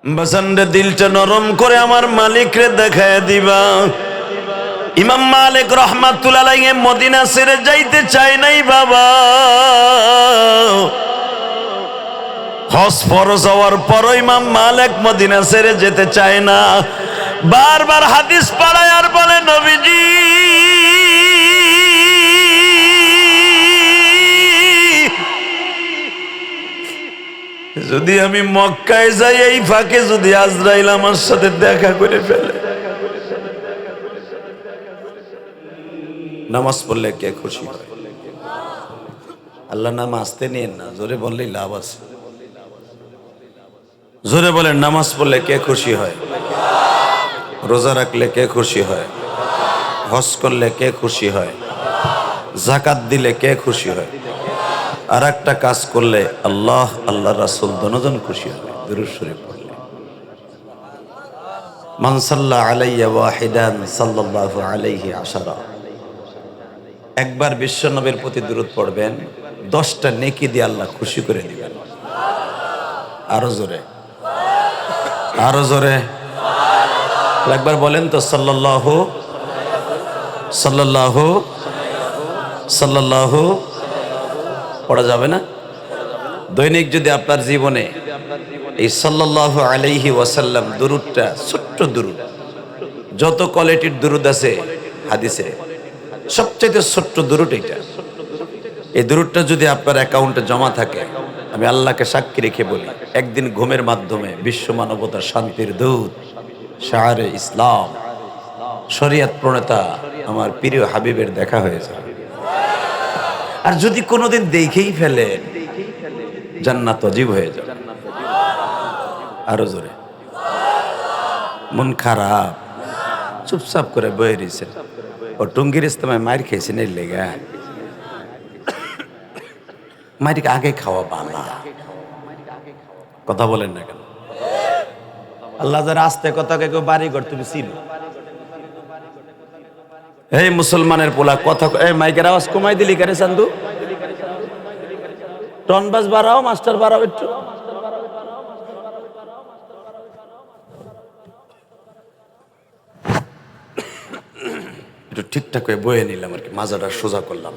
বাসানরে দিলটা নরম করে আমার মালিকরে দেখায় দিবা। ইমাম মালিক রহমাতুল্লাহ আলাইহি মদিনা ছেড়ে যাইতে চায় নাই বাবা। হজ ফরজ হওয়ার পর ইমাম মালিক মদিনা ছেড়ে যেতে চায় না। বারবার হাদিস পড়ায় আর বলে, নবীজি যদি আমি মক্কায় যাই, এই ফাঁকে যদি আজরাইল আমার সাথে দেখা করে ফেলে। নামাজ পড়লে কে খুশি হয়? আল্লাহ নাম আসতে নিয়েন না, জোরে বললেই লাভ আছে। জোরে বলেন, নামাজ পড়লে কে খুশি হয়? রোজা রাখলে কে খুশি হয়? হজ করলে কে খুশি হয়? যাকাত দিলে কে খুশি হয়? আর একটা কাজ করলে আল্লাহ আল্লাহ রাসূল দুজন খুশি হয়, দুরূদ শরীফ পড়লে। মান সাল্লা আলাইয়া ওয়াহিদান সাল্লাল্লাহু আলাইহি আশারা। একবার বিশ্ব নবীর প্রতি দুরূদ পড়বেন, 10টা নেকি দিয়ে আল্লাহ খুশি করে দিবেন। আরো জোরে, আরো জোরে একবার বলেন তো, সাল্লাল্লাহু সাল্লাল্লাহু সাল্লাল্লাহু। পড়া যাবে না? দৈনিক যদি আপনার জীবনে এই সাল্লাল্লাহু আলাইহি ওয়াসাল্লাম দুরূদটা, ছোট্ট দুরূদ, যত কোয়ালিটির দুরূদ আছে হাদিসে, সবচেয়ে ছোট্ট দুরূদ এটা। এই দুরূদটা যদি আপনার অ্যাকাউন্টে জমা থাকে, আমি আল্লাহকে সাক্ষী রেখে বলি, একদিন ঘুমের মাধ্যমে বিশ্ব মানবতার শান্তির দূত, শাহরে ইসলাম, শরিয়ত প্রণেতা আমার প্রিয় হাবিবের দেখা হয়ে যায়। আর যদি কোনোদিন দেখেই ফেলেন, জান্নাত অজীব হয়ে যায়। আরো জোরে। মন খারাপ, চুপচাপ করে বয়ে রয়েছেন, ও টুঙ্গির ইস্তেমায় মায়ের খেয়েছেন, এর লেগা মায়ের আগে খাওয়া বালা। কথা বলেন না কেন? আল্লাহ যারা আস্তে কথা কেউ বাড়ি ঘর তুমি ছিল। এই মুসলমানের পোলা কথা, এই মাইকের আওয়াজ কমাই দিলি কেন চান্দু? টনবাস বাড়াও, মাস্টার বাড়াও একটু। একটু ঠিকঠাক হয়ে বয়ে নিলাম আর কি, মাজাটা সোজা করলাম।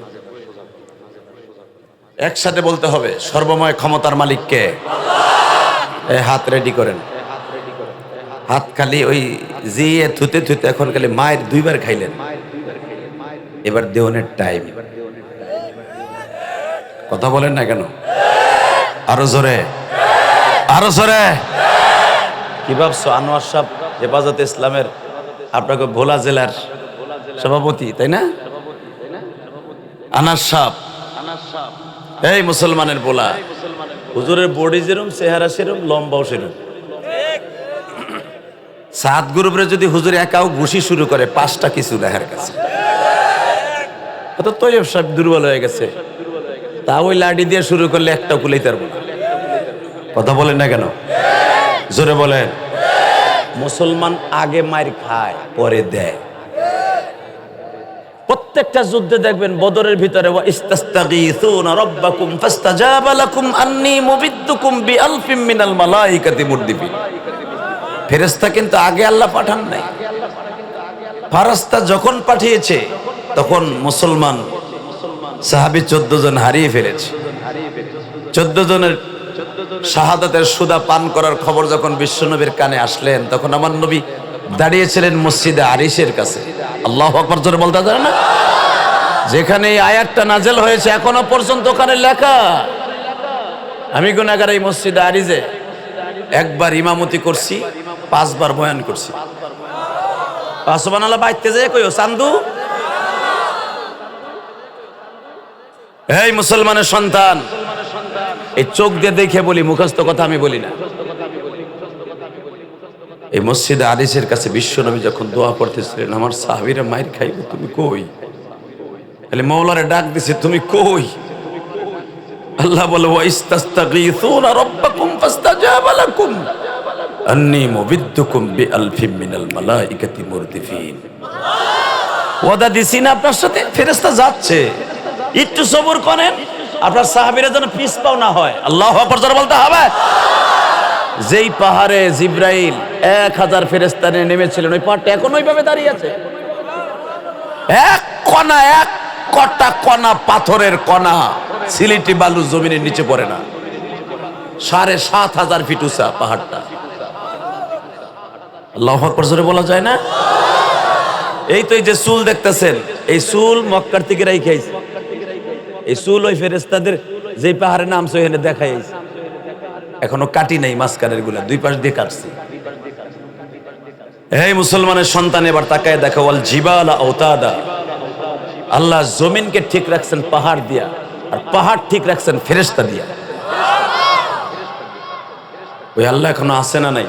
একসাথে বলতে হবে, সর্বময় ক্ষমতার মালিককে। এই হাত রেডি করেন, হাত খালি ওই জিয়ে থুতে থুতে এখন খালি মায়ের 2বার খাইলেন, এবার দেওয়ানের টাইম। কথা বলেন না কেন? আরো জোরে, আরো জোরে। কি ভাবছো আনোয়ার সাহেব হেফাজতে ইসলামের আপনাকে ভোলা জেলার সভাপতি, তাই না? আনার সাহেব, এই মুসলমানের বলা, হুজুরের বডি যেরম, চেহারা সেরম, লম্বাও সেরম। সাত গ্রুপে যদি হুজুর একাও ঘুষি শুরু করে, 5টা কিছু দেখার কাছে। অত তৈয়ব সাহেব দুর্বল হয়ে গেছে, তা ওই লাঠি দিয়ে শুরু করলে একটা কুলাইতে পারবো না। কথা বলেন না কেন? জোরে বলেন। মুসলমান আগে মার খায়, পরে দেয়। প্রত্যেকটা যুদ্ধে দেখবেন বদরের ভিতরে, ওয়া ইস্তাস্তাগীসুনা রাব্বাকুম ফাস্তাজাবা লাকুম আন্নী মুবিদ্দুকুম বিআলফিম মিনাল মালাইকাতি মুরদিফিন। ফেরেশতা কিন্তু আগে আল্লাহ পাঠান নাই, ফেরেশতা যখন পাঠিয়েছে তখন মুসলমান সাহাবী 14 জন হারিয়ে ফেলেছে। 14 জনের শাহাদাতের সুদা পান করার খবর যখন বিশ্বনবীর কানে আসলেন, তখন আমার নবী দাঁড়িয়েছিলেন মসজিদে আরিশের কাছে। আল্লাহু আকবার জোরে বলতে জানেন না? যেখানে এই আয়াতটা নাজেল হয়েছে এখনো পর্যন্ত ওখানে লেখা। আমি গুনাহগার, এই মসজিদে আরিজে একবার ইমামতি করছি, 5 বার বয়ান করছি। সুবহানাল্লাহ বাইতে যায় কইও চান্দু। এই মুসলমানের সন্তান, এই চোখ দিয়ে দেখে বলি, মুখস্থ কথা আমি বলি না। এই মসজিদে আরিশের কাছে বিশ্বনবী যখন দোয়া করতেছিলেন, আমার সাহাবীরা মাইর খাইবে, তুমি কই? তাহলে মওলারে ডাক দিছে, তুমি কই? আল্লাহ বলে, ওয়া ইস্তাস্তাগীসুনা রাব্বাকুম ফাস্তাজাবা লাকুম আন্নী মুবিদ্দুকুম বিআলফিম মিনাল মালাইকাতি মুরদিফিন। ওয়াদা দিছি না আপনার সাথে, ফেরেশতা যাচ্ছে, একটু সবর করেন, আপনার সাহাবীরা যেন পিছ পাও না হয়। আল্লাহু আকবার জোরে বলতে হবে। যেই পাহাড়ে জিব্রাইল 1000 ফেরেশতা নিয়ে নেমেছিলেন, ওই পাহাড়টা এখন ওইভাবে দাঁড়িয়ে আছে। এক কণা, এক কটা কণা পাথরের কণা সিলেটি বালু জমিনের নিচে পড়ে না। 7500 ফিট উঁচা পাহাড়টা। আল্লাহু আকবার জোরে বলা যায় না? এই তো এই যে চুল দেখতেছেন, এই চুল মক্কার থেকে রাই খাইছে। এই চুল ওই ফেরেশতাদের যে পাহাড়ে নামছে ওখানে দেখাইছে, এখনো কাটি নাই মাঝখানের গুলা, দুই পাশ দিয়ে কাটছে। এই মুসলমানের সন্তান, এবার তাকায় দেখো, ওয়াল জিবালা আওতাদা, আল্লাহ জমিনকে ঠিক রাখছেন পাহাড় দিয়া, আর পাহাড় ঠিক রাখছেন ফেরেশতা দিয়া। ওই আল্লাহ এখনো আছে না নাই?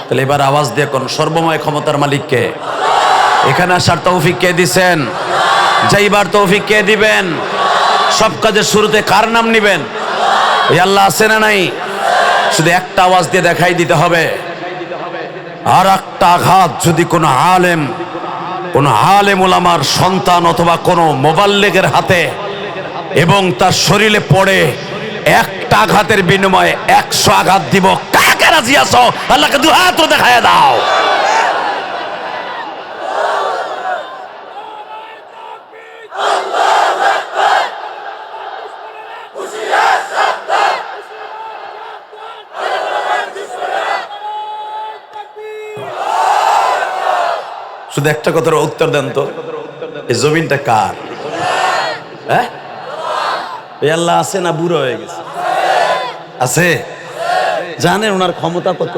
তাহলে এবার আওয়াজ দিয়ে কোন সর্বময় ক্ষমতার মালিককে, এখানে আসার তৌফিক কে দিবেন? যাইবার তৌফিক কে দিবেন? সব কাজের শুরুতে কার নাম নিবেন? ওই আল্লাহ আছে না নাই? শুধু একটা আওয়াজ দিয়ে দেখাই দিতে হবে। আর একটা আঘাত যদি কোনো আলেম ওলামার সন্তান অথবা কোনো মোবাল্লিগের হাতে এবং তার শরীরে পড়ে, একটা আঘাতের বিনিময়ে 100 আঘাত দিব। কাকে রাজি আছো? আল্লাহকে দু হাত দেখায় দাও। শুধু একটা কথার উত্তর দেন তো, এই জমিনটা কার? হ্যাঁ, এই আল্লাহ আছে না বুড়ো হয়ে গেছে? আছে। জানেন ওনার ক্ষমতা কত?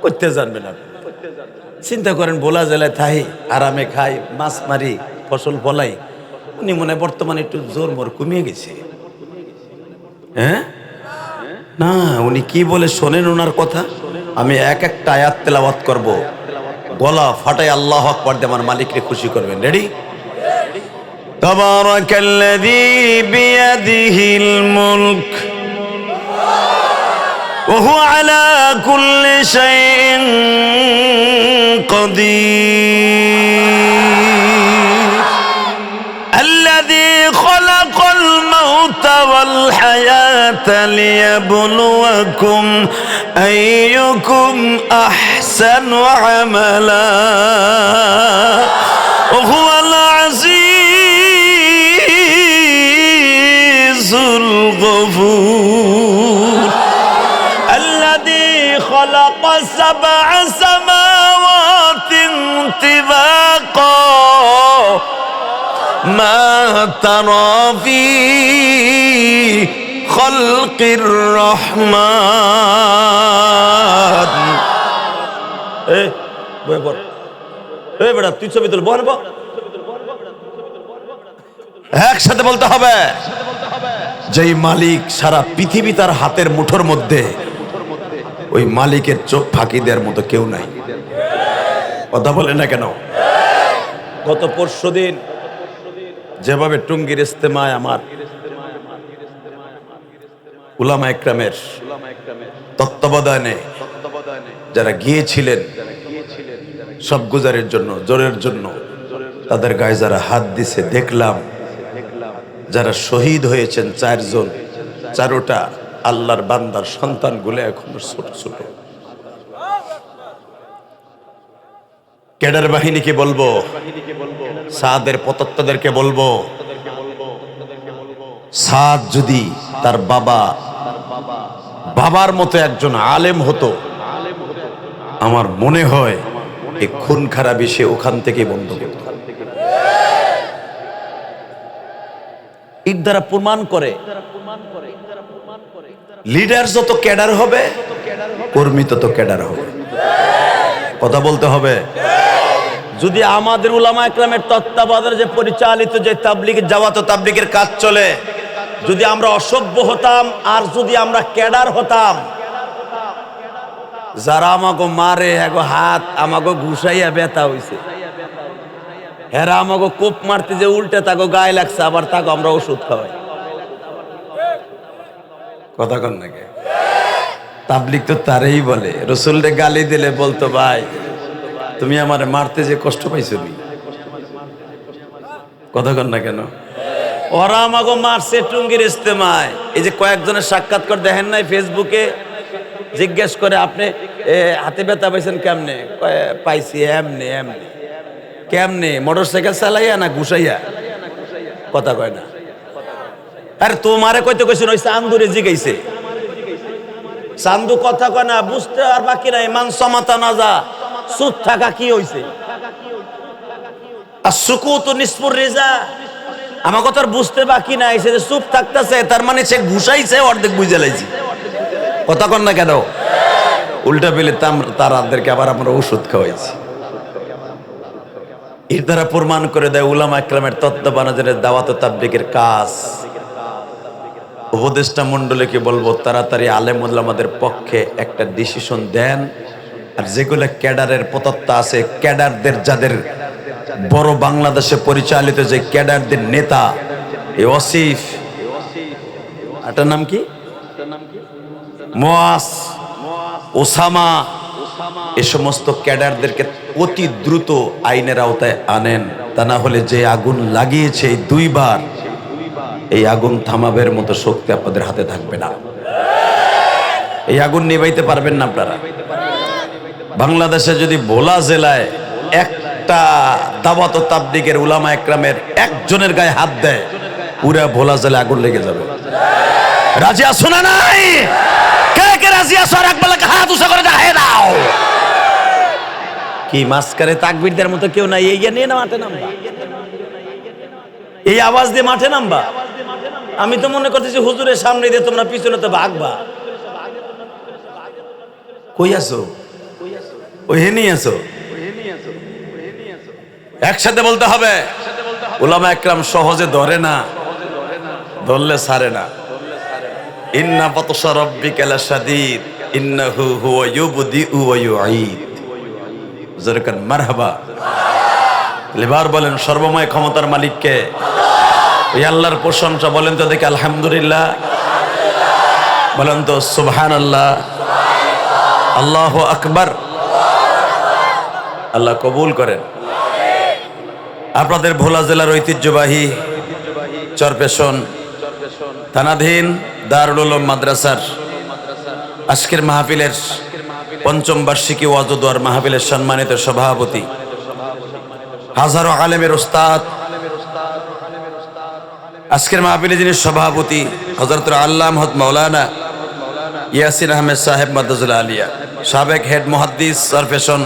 করতে জানবেন আপনি। চিন্তা করেন, বোলা জেলায় থাই, আরামে খাই, মাছ মারি, ফসল ফলাই। উনি মনে বর্তমানে একটু জোর মোর কমিয়ে গেছে। হ্যাঁ না, উনি কি বলে শোনেন ওনার কথা? আমি এক একটা আয়াত তেলাওয়াত করব, গলা ফাটাই আল্লাহু আকবার দিয়ে আমার মালিককে খুশি করবেন। রেডি? তাবারাকাল্লাযী বিয়াদিহিল মুলক ওয়া হুয়া আলা কুল্লি শাইইন কাদির আল্লাযী খালাকাল মাউতা ওয়াল হায়াতা লিয়াবলুয়াকুম আইয়ুকুম আহসানু আমালা ওয়া হুয়াল আজিজুল গফুর আল্লাযী খালাকা সাবআ সামাওয়াতিন তিবাকা মা তারা ফী খালকির রহমান। বেটা তুই ছবি তুল, বল একসাথে বলতে হবে। যেই মালিক সারা পৃথিবী তার হাতের মুঠোর মধ্যে, ওই মালিকের চোখ ফাঁকি দেওয়ার মতো কেউ নাই। কথা বলে না কেন? গত পরশুদিন যেভাবে টুঙ্গির ইস্তেমায় আমার উলামা ইকরামের তত্ত্বাবধানে যারা গিয়েছিলেন সব গুজারের জন্য, জোরের জন্য, তাদের গায়ে যারা হাত দিছে দেখলাম, যারা শহীদ হয়েছেন 4 জন, 4টা আল্লাহর বান্দার সন্তানগুলো এখনো ছোট ছোট। ক্যাডার বাহিনীকে বলবো, সাদের পতত্বদেরকে বলবো, সাদ যদি তার বাবার মতো একজন আলেম হতো, আমার মনে হয় এই খুন খারাপি সে ওখান থেকে বন্ধ করত। এর দ্বারা প্রমাণ করে লিডার যত ক্যাডার হবে, কর্মী তত ক্যাডার হবে। কথা বলতে হবে। যদি আমাদের উলামা ইকরামের তত্ত্বাবধানে যে পরিচালিত যে তাবলীগ জাওয়াত ও তাবলীগের কাজ চলে, যদি আমরা অসভ্য হতাম আর যদি আমরা ক্যাডার হতাম, যারা আমাকে মারে এগো হাত আমাকে ঘুষাইয়া ব্যথা হইছে, হেরা আমাকে কোপ মারতে যে উল্টে তাকে গায়ে লাগছে, আবার তাকে আমরা ওষুধ খাওয়াই। কথা কন নাকি? তাবলীগ তো তারেই বলে। রাসূলকে গালি দিলে বলতো, ভাই তুমি আমার মারতে যে কষ্ট পাইছো নি। কথা কন না কেন? ওরা আমাকে মারছে টুঙ্গির ইস্তেমায়। এই যে কয়েকজনের সাক্ষাৎকার দেখেন নাই ফেসবুকে, জিজ্ঞেস করে আপনি হাতে ব্যথা পাইছেন কেমনে? কয়, পাইছি এমনি এমনি। কেমনে? মোটরসাইকেল চালাইয়া না ঘুষাইয়া? কথা কয় না। আরে তোমারে কইতে কইছেন ওই চান্দুরে জিগাইছে। চান্দু কথা কয় না, বুঝতে আর বাকি নাই। মান সমাতা না যা, চুপ থাকা কি হইছে? আর সুকুত নিসফুর রিজা, আমার কথা বুঝতে বাকি নাই। সে চুপ থাকতেছে, তার মানে সে ঘুষাইছে, অর্ধেক বুঝে লাইছি। কথা কন না কেন? উল্টা পেলে তারাদেরকে আবার আমরা ওষুধ খাওয়াইছি। এর দ্বারা প্রমাণ করে দেয় উলামা ইকরামের তত্ত্বাবধানের দাওয়াত ও তাবলীগের কাজ। উপদেষ্টা মণ্ডলীকে বলবো তাড়াতাড়ি আলেম উলামাদের পক্ষে একটা ডিসিশন দেন। আর যেগুলো ক্যাডারের প্রতত্ত্ব আছে, ক্যাডারদের যাদের বড় বাংলাদেশে পরিচালিত যে ক্যাডারদের নেতা, এই ওসিফ, এটার নাম কি, মুয়াস, ওসামা, এ সমস্ত ক্যাডারদেরকে অতি দ্রুত আইনের আওতায় আনেন। তা না হলে যে আগুন লাগিয়েছে এই দুইবার, এই আগুন থামাবের মতো শক্তি আপনাদের হাতে থাকবে না। এই আগুন নিভাইতে পারবেন না আপনারা। বাংলাদেশে যদি ভোলা জেলায় একটা দাওয়াত ও তাবলীগের উলামা ইকরামের একজনের গায়ে হাত দেয়, পুরা ভোলা জেলায় আগুন লেগে যাবে। রাজি আছো না নাই? কে কে রাজি আছো? আর একবার হাত উঁচা করে দাও, দাও। কি মাঝখানে তাকবীরদের মতো কেউ নাই? এই নিয়ে না মাঠে নামবা, এই আওয়াজ দিয়ে মাঠে নামবা। আমি তো মনে করতেছি হুজুরের সামনে দিয়ে তোমরা পিছনে তো ভাগবা। কই আছো? ওই হেনি আছো? একসাথে বলতে হবে। উলামা ইকরাম সহজে ধরে না, ধরলে ছাড়ে না। ইন্না বাতশা রাব্বিকা লাশাদীদ ইন্নাহু হুয়া ইউবদিউ ওয়া ইউঈদ। জোরকান মারহাবা। এবার বলেন সর্বময় ক্ষমতার মালিককে। ওই আল্লাহর প্রশংসা বলেন তো দেখি আলহামদুলিল্লাহ, বলেন তো সুবহানাল্লাহ, আল্লাহু আকবার। আল্লাহ কবুল করেন। আপনাদের ভোলা জেলার ঐতিহ্যবাহী চরপেশন থানাধীন দারুল উলুম মাদ্রাসার আজকের মাহফিলের পঞ্চম বার্ষিকী ওয়াজ ও দোয়ার মাহফিলের সম্মানিত সভাপতি, হাজারো আলেমের উস্তাদ, আজকের মাহফিলে যিনি সভাপতি হযরতুল আল্লামা মাওলানা ইয়াসিন আহমেদ সাহেব মাদ্রাসুল আলিয়া, সাবেক হেড মুহাদ্দিস চরপেশন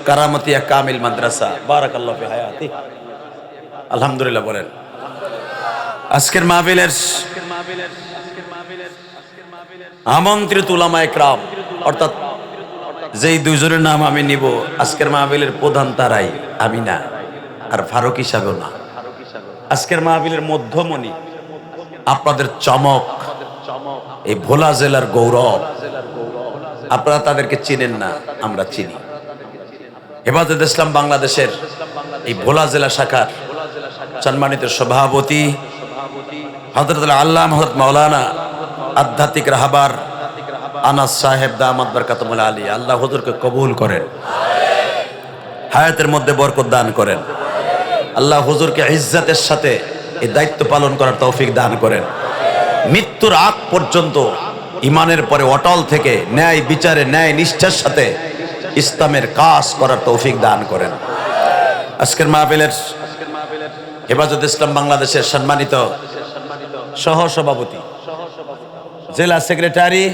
কারামতিয়া কামিল মাদ্রাসা, বারাকাল্লাহু ফি হায়াতি। আলহামদুলিল্লাহ বলেন। আজকের মাহফিলের আমন্ত্রিত উলামা ইকরাম, অর্থাৎ যেই দুইজনের নাম আমি নিব, আজকের মাহফিলের প্রধান তারাই, আমি না, আর ফারুক হিসাবেও না। আজকের মাহফিলের মধ্যমণি, আপনাদের চমক, এই ভোলা জেলার গৌরব। আপনারা তাদেরকে চিনেন না, আমরা চিনি। হেফাজতে ইসলাম বাংলাদেশের এই ভোলা জেলা শাখার সম্মানিত সভাপতি হযরতুল আল্লামা হযরত মাওলানা আধ্যাত্মিক রাহবার আনাস সাহেব দামাত বরকাতুল আলী, আল্লাহ হুজুরকে কবুল করেন, হায়াতের মধ্যে বরকত দান করেন। আল্লাহ হুজুরকে ইজ্জতের সাথে এই দায়িত্ব পালন করার তৌফিক দান করেন। মৃত্যুর আগ পর্যন্ত ইমানের পরে অটল থেকে ন্যায় বিচারে ন্যায় নিষ্ঠার সাথে ইসলামের কাজ করার তৌফিক দান করেন। আজকের মাহফিলের হেফাজতে ইসলাম বাংলাদেশের সম্মানিত সহ সভাপতি, জেলা সেক্রেটারি,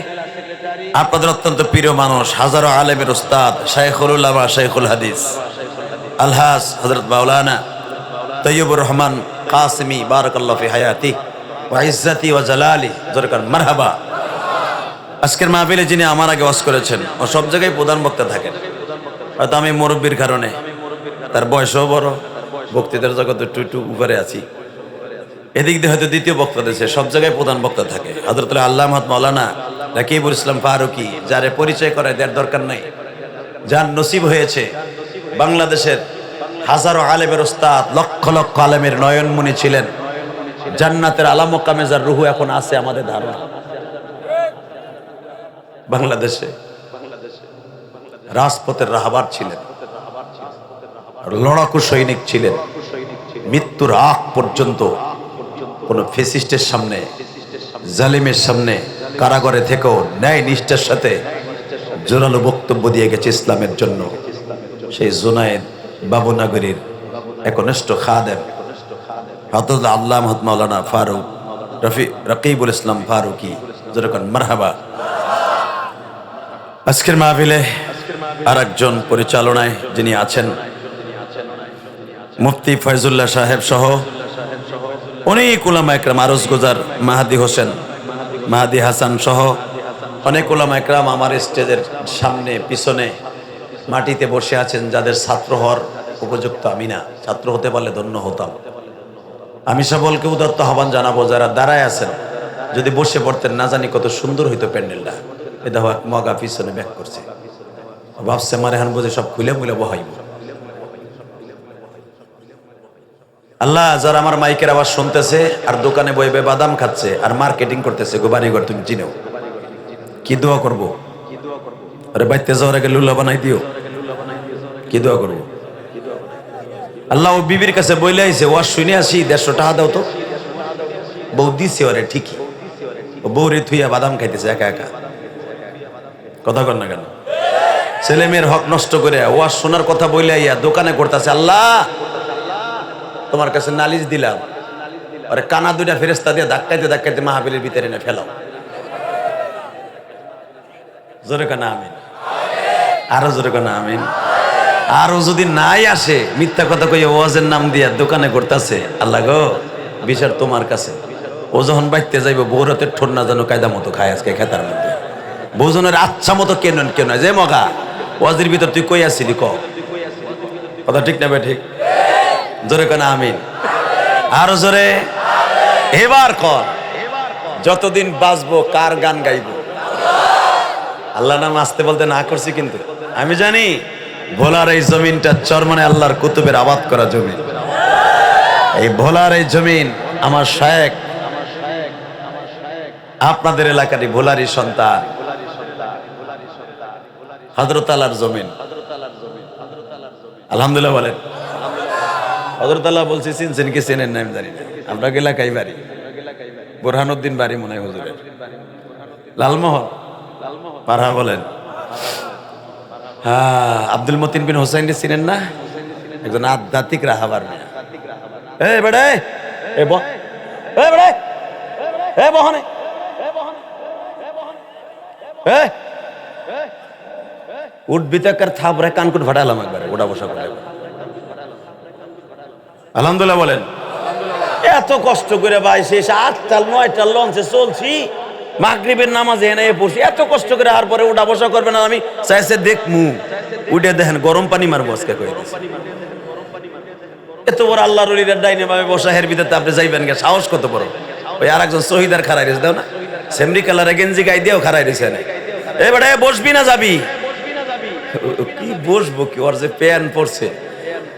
আপনাদের অত্যন্ত প্রিয় মানুষ, হাজারো আলেমের উস্তাদ, শাইখুল উলামা, শাইখুল হাদিস আলহাজ হযরত মাওলানা তৈয়বুর রহমান কাসিমি, বারাকাল্লাহু ফি হায়াতি ওয়া ইজ্জতি ওয়া জালালি, জোরকার মারহাবা। আজকের মাহফিলে যিনি আমার আগে ওয়াজ করেছেন, ও সব জায়গায় প্রধান বক্তা থাকেন। হয়তো আমি মুরব্বীর কারণে, তার বয়সও বড়, বক্তৃতার জগতে একটু একটু উপরে আছি, এদিক দিয়ে হয়তো দ্বিতীয় বক্তা দিয়েছে, সব জায়গায় প্রধান বক্তা থাকে। হযরতুল আল্লামা মাওলানা রাকিবুল ইসলাম ফারুকী, যারে পরিচয় করায় দেওয়ার দরকার নাই, যার নসিব হয়েছে বাংলাদেশের হাজারো আলেমের উস্তাদ, লক্ষ লক্ষ আলেমের নয়নমণি ছিলেন, জান্নাতের আলা মাকামে যার রূহ এখন আছে আমাদের ধারণা। বাংলাদেশে রাজপথের রাহবার ছিলেন, লড়াকু সৈনিক ছিলেন। মৃত্যুর আগ পর্যন্ত কোন ফেসিস্টের সামনে, জালিমের সামনে কারাগারে থেকেও ন্যায় নিষ্ঠার সাথে জোরালো বক্তব্য দিয়ে গেছে ইসলামের জন্য। সেই জুনায়েদ বাবুনগরীর একনিষ্ঠ খাদেম হযরত আল্লামা মাওলানা ফারুক রকিবুল ইসলাম ফারুকি, যেরকম মারহাবা। আজকের মাহফিলে আর একজন পরিচালনায় যিনি আছেন, মুফতি ফয়জুল্লাহ সাহেব সহ অনেক উলামা একরাম, আরজ গোজার মাহাদি হোসেন, মাহাদি হাসান সহ অনেক উলামা একরাম আমার স্টেজের সামনে পিছনে মাটিতে বসে আছেন, যাদের ছাত্র হওয়ার উপযুক্ত আমি না, ছাত্র হতে পারলে ধন্য হতাম। আমি সকলকে উদাত্ত আহ্বান জানাবো, যারা দাঁড়ায় আছেন যদি বসে পড়তেন না জানি কত সুন্দর হইতো প্যান্ডেলটা। এ দেখো মগা পিছনে ব্যাক করছে, ভাবছে মারে হান বোঝে সব খুলে মুলে বহাইব। আল্লাহ, যারা আমার মাইকের আওয়াজ শুনতেছে আর দোকানে বইবে বাদাম খাচ্ছে আর মার্কেটিং করতেছে, গোবানিঘর তুমি চিনো, কি দোয়া করবো? আরে বাইতে যাওয়ার আগে লুল্লা বানাই দিও, কি দোয়া করবো? আল্লাহ ও বিবির কাছে বইলে আইছে, ওয়াজ শুনে আসি 150 টাকা দাও তো। বউ দিছে ওরে ঠিকই, ও বউরে থুইয়া বাদাম খাইতেছে একা একা। কথা কর না কেন? ছেলে মেয়ের হক নষ্ট করে ওয়াজ শোনার কথা বইলে আইয়া দোকানে করতেছে। আল্লাহ, তোমার কাছে নালিশ দিলাম, আরে কানা দুইটা ফেরেশতা দিয়ে ধাক্কাইতে ধাক্কাইতে মাহফিলের ভিতরে না ফেলাও। জোরে কানা আমিন, আরো জোরে কানা আমিন। আরো যদি নাই আসে, মিথ্যা কথা কইয়া ওয়াজের নাম দিয়া দোকানে করতেছে, আল্লাহ গো বিচার তোমার কাছে। ও যখন বাইতে যাইব বৌরাতের ঠোর না যেন কায়দা মতো খায় আজকে খেতার মধ্যে। বৌজনের আচ্ছা মতো কেন কেন যে মগা ওয়াজের ভিতর তুই কই আসছিলি, ক কথা ঠিক না? ঠিক জোরে কানা আমিন, আরো জোরে। এবার কর, যতদিন বাঁচবো কার গান গাইব? আল্লাহ নাম আসতে বলতে না করছি, কিন্তু আমি জানি ভোলার এই জমিনটা চরমনে আল্লাহর কুতুবের আবাদ করা জমিন। এই ভোলার এই জমিন আমার শায়েখ, আপনাদের এলাকারই ভোলারই সন্তান, হযরত আল্লাহর জমিন। আলহামদুলিল্লাহ বলেন। হযরত আল্লাহ বলছি, চিনছেন কি চেনেন না আমি জানি না, আমরা এলাকায় বাড়ি, বুরহানুদ্দিন বাড়ি মনে হয় হুজুরের, লালমোহন পাড়া বলেন। হ্যাঁ, আব্দুল মতিন বিন হোসাইন চিনেন না? একজন আধ্যাত্মিক রাহাবার মেয়ে। এই বেড়ে এ বেড়ে এ বহনে উঠবি তো কার থাপরে কানকুট ফাটালাম একবারে, ওটা বসা করে। আলহামদুলিল্লাহ বলেন। এত কষ্ট করে ভাই শেষ 8টা 9টা লঞ্চে চলছি, মাগরিবের নামাজে এনে পড়ছি, এত কষ্ট করে আর পরে ওটা বসা করবে না। আমি চাইছে দেখমু, উঠে দেখেন গরম পানি মারবো আজকে কয়ে দিচ্ছে। এত বড় আল্লাহর ওলিদের ডাইনে ভাবে বসা, হের ভিতরে আপনি যাইবেন গে, সাহস কত বড়। ওই আর একজন শহীদার খারাই রয়েছে, দাও না সেমরি কালারে গেঞ্জি গাই দিয়েও খারাই রয়েছে না। এবারে বসবি না যাবি? কি বসবো কি, ওর যে প্যান পড়ছে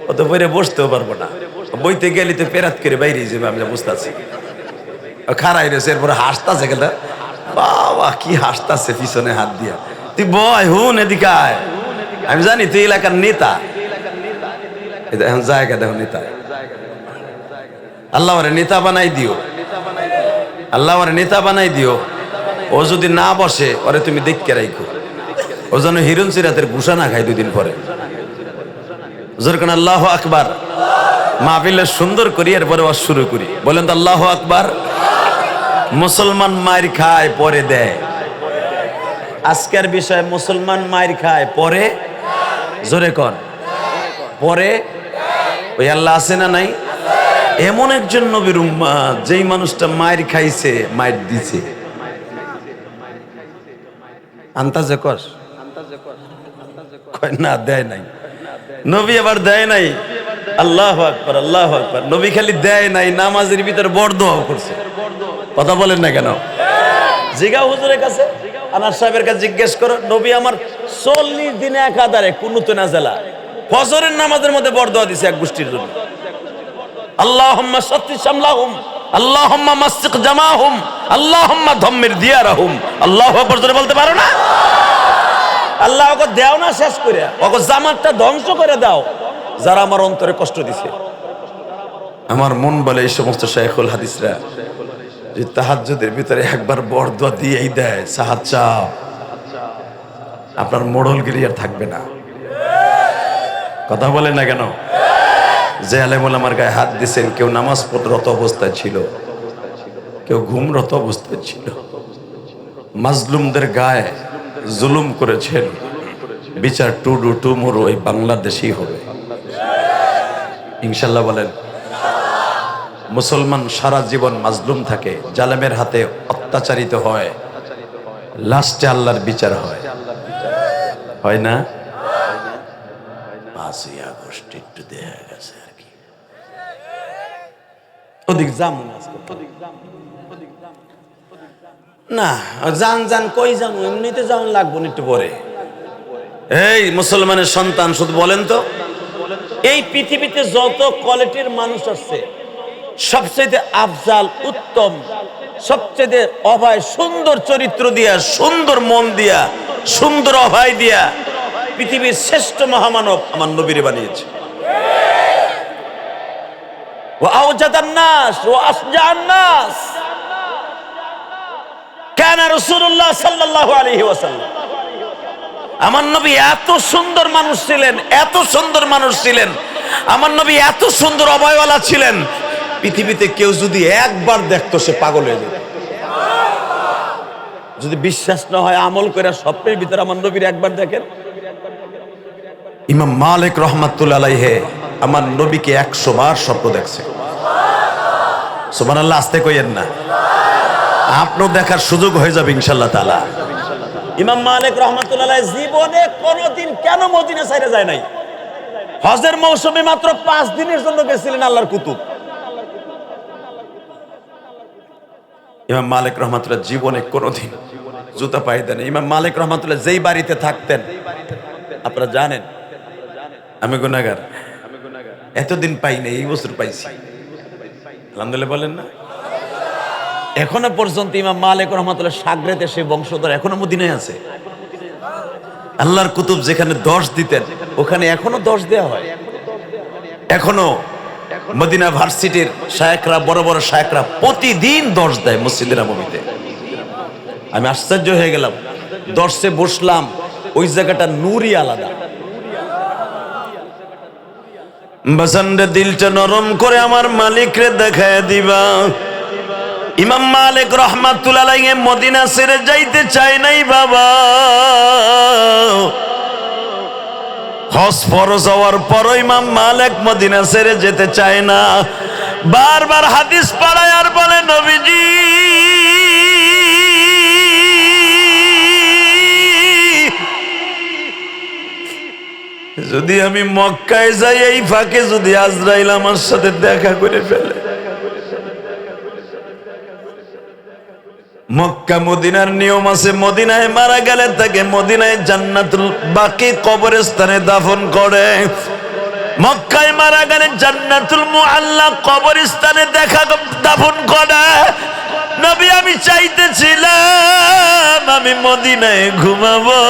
ও তো বইরে বসতেও পারবো না, বইতে গেলি তো পেরাত করে বাইরে যাবে, আমি বুঝতে আছি। খারাই রয়েছে, এরপরে হাসতাছে গেলে, বাবা কি হাসতাছে পিছনে হাত দিয়া। তুই বয় হুন এদিকে আয়, আমি জানি তুই এলাকার নেতা। এখন জায়গা দেখো নেতা, আল্লাহ ওরে নেতা বানাই দিও, আল্লাহ ওরে নেতা বানাই দিও। ও যদি না বসে ওরে তুমি দেখকে রাখো, ও যেন হিরণ সিরাতের ঘুষা না খায় 2 দিন পরে। আল্লাহ আকবার। মাহফিলে সুন্দর করি, এরপরে ওয়াজ শুরু করি, বলেন তো আল্লাহ আকবার। মুসলমান মায়ের খায় পরে দেয়। আজকের বিষয় মুসলমান মায়ের খায় পরে, জোরে কন পরে। ওই আল্লাহ আছে না নাই? এমন একজন নবীর উম্মাত যেই মানুষটা মায়ের খাইছে, মায়ের দিছে। আন্তাজে কর কয় না, দেয় নাই নবী, আবার দেয় নাই। আল্লাহু আকবার, আল্লাহু আকবার। নবী খালি দেয় নাই, নামাজের ভিতর বড় দোয়া করছে। কথা বলেন না কেন? জিগাও হুজুরের কাছে, আনার সাহেবের কাছে জিজ্ঞেস করো, নবী আমার 40 দিনে একাধারে কুনুতে নাযিলা ফজরের নামাজের মধ্যে বড় দোয়া দিছে এক গোষ্ঠীর জন্য। আল্লাহুম্মা শাত্তিস শামলাহুম, আল্লাহুম্মা মাসসিক জামাহুম, আল্লাহুম্মা দাম্মির দিয়ারাহুম। আল্লাহু আকবার জোরে বলতে পারো না? আল্লাহ ওকে দাও না শেষ করে, ওকে জামাতটা ধ্বংস করে দাও যারা আমার অন্তরে কষ্ট দিছে। আমার মন বলে এই সমস্ত শাইখুল হাদিসরা যে তাহাজ্জুদের ভিতরে একবার বড় দোয়া দিয়েই দেয়, সাহায্য চাও। আপনার মোড়লগিরি আর থাকবে না। কথা বলেন না কেন? যে আলেমুল আমার গায়ে হাত দিছেন, কেউ নামাজ পড়রত অবস্থায় ছিল, কেউ ঘুমরত অবস্থায় ছিল, মাজলুমদের গায়ে জুলুম করেছেন। বিচার টুডু টুমুরু এই বাংলাদেশই হবে ইনশাল্লাহ। বলেন, মুসলমান সারা জীবন মাজলুম থাকে, জালেমের হাতে অত্যাচারিত হয়, লাস্টে আল্লাহর বিচার হয়, হয় না? 5ই আগস্ট একটু দেখা গেছে আর কি, ওদিক যামুন না, যান যান কই যাবো, এমনিতে যাওয়ান লাগবো একটু পরে। এই মুসলমানের সন্তান, শুধু বলেন তো, এই পৃথিবীতে যত কোয়ালিটির মানুষ আছে, সবচেয়ে আফজাল, উত্তম, সবচেয়ে অভয়, সুন্দর চরিত্র দিয়া, সুন্দর মন দিয়া, সুন্দর অভয় দিয়া পৃথিবীর শ্রেষ্ঠ মহামানব আমার নবীরে বানিয়েছে। ওয়া আওজাদান নাস ওয়া আসজাআন নাস কানা রাসূলুল্লাহ সাল্লাল্লাহু আলাইহি ওয়াসাল্লাম। আমার নবী এত সুন্দর মানুষ ছিলেন, এত সুন্দর মানুষ ছিলেন, আমার নবী এত সুন্দর অভয়ওয়ালা ছিলেন, পৃথিবীতে কেউ যদি একবার দেখতো সে পাগল হয়ে যেত। যদি বিশ্বাস না হয় আমল করে স্বপ্নের ভিতরে আমার নবীর একবার দেখেন। ইমাম মালিক রহমাতুল্লাহ আলাইহি আমার নবীকে 100 বার স্বপ্ন দেখছে। সুবহানাল্লাহ, আস্তে কইেন না, আপনিও দেখার সুযোগ হয়ে যাবে ইনশাআল্লাহ তাআলা। ইমাম মালিক রহমাতুল্লাহ আলাইহি জীবনে কোনোদিন কেন মদিনা ছেড়ে যায় নাই। হজের মৌসুমে মাত্র 5 দিনের জন্য গেছিলেন আল্লাহর কুতুব। ইমাম মালিক রহমাতুল্লাহ জীবনে কোনোদিন জুতা পায়ে দেন। ইমাম মালিক রহমাতুল্লাহ যেই বাড়িতে থাকতেন, আপনারা জানেন আমি গুনাহগার, এতদিন পাই নাই, এই বছর পাইছি আলহামদুলিল্লাহ। বলেন না, এখনো পর্যন্ত ইমাম মালিক রহমাতুল্লাহ সাগরেতে সে বংশধর এখনো মদিনায় আছে। আল্লাহর কুতুব যেখানে 10 দিতেন, ওখানে এখনো 10 দেওয়া হয়। এখনো মদিনা ভার্সিটির শায়েখরা, বড় বড় শায়েখরা প্রতিদিন 10 দেয় মসজিদের নববীতে। আমি আশ্চর্য হয়ে গেলাম, দর্শে বসলাম, ওই জায়গাটা নূরই আলাদা। বাসানরে দিলটা নরম করে আমার মালিকরে দেখায় দিবা। ইমাম মালিক রহমাতুল্লাহ আলাইহি মদিনা ছেড়ে যাইতে চায় নাই বাবা। হজ ফরজ হওয়ার পর ইমাম মালিক মদিনা ছেড়ে যেতে চায় না। বারবার হাদিস পড়ায় আর বলে, নবীজি যদি আমি মক্কায় যাই, এই ফাঁকে যদি আজরাইল আমার সাথে দেখা করে ফেলে। মক্কা মদিনার নিয়ম আছে, মদিনায় মারা গেলে তাকে মদিনায় জান্নাতুল বাকি কবরস্থানে দাফন করে। মক্কায় মারা গেলে জান্নাতুল মুআল্লা কবরস্থানে দেখা দাফন করে। নবী আমি চাইতেছিলাম আমি মদিনায় ঘুমাবো,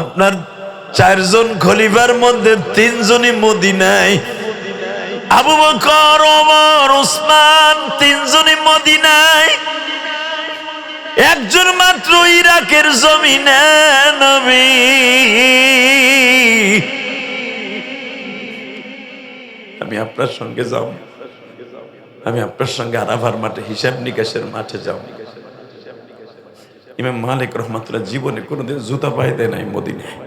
আপনার 4 জন খলিফার মধ্যে 3 জনই মদিনায়, আবু বকর, ওমর, উসমান 3 জনই মদিনায়, একজন মাত্র ইরাকের জমিনে। নবী আমি আপনার সঙ্গে যাও, আমি আপনার সঙ্গে আরাফার মাঠে হিসাব নিকাশের মাঠে যাও। ইমাম মালিক রহমাতুল্লাহ জীবনে কোনোদিন জুতা পায়ে দেয় নাই মদিনায়।